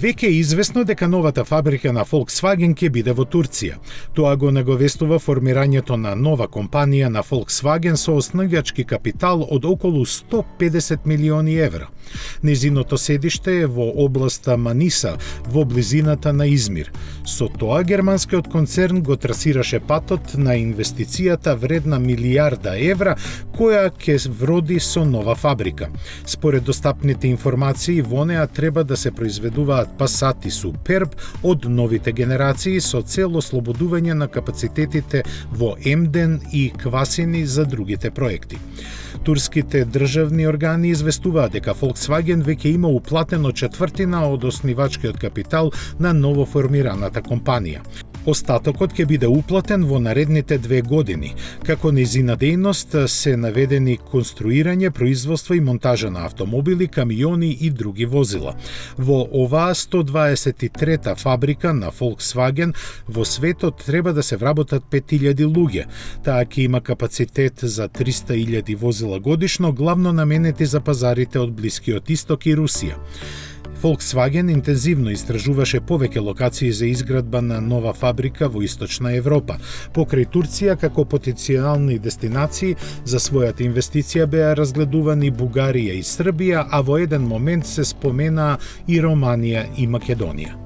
Веќе е известно дека новата фабрика на Volkswagen ќе биде во Турција. Тоа го наговестува формирањето на нова компанија на Volkswagen со основачки капитал од околу 150 милиони евра. Незиното седиште е во областа Маниса, во близината на Измир. Со тоа германскиот концерн го трасираше патот на инвестицијата вредна милијарда евра, која ќе вроди со нова фабрика. Според достапните информации, во неа треба да се произведуваат Passat и Superb од новите генерации со цел ослободување на капацитетите во Емден и Квасини за другите проекти. Турските државни органи известуваат дека Volkswagen веќе има уплатено четвртина од основачкиот капитал на новоформираната компанија. Остатокот ќе биде уплатен во наредните 2 години. Како нејзина дејност се наведени конструирање, производство и монтажа на автомобили, камиони и други возила. Во оваа 123-та фабрика на Volkswagen во светот треба да се вработат 5000 луѓе. Таа ќе има капацитет за 300.000 возила годишно, главно наменети за пазарите од Блискиот Исток и Русија. Volkswagen интензивно истражуваше повеќе локации за изградба на нова фабрика во Источна Европа. Покрај Турција како потенцијални дестинации за својата инвестиција беа разгледувани Бугарија и Србија, а во еден момент се споменаа и Романија и Македонија.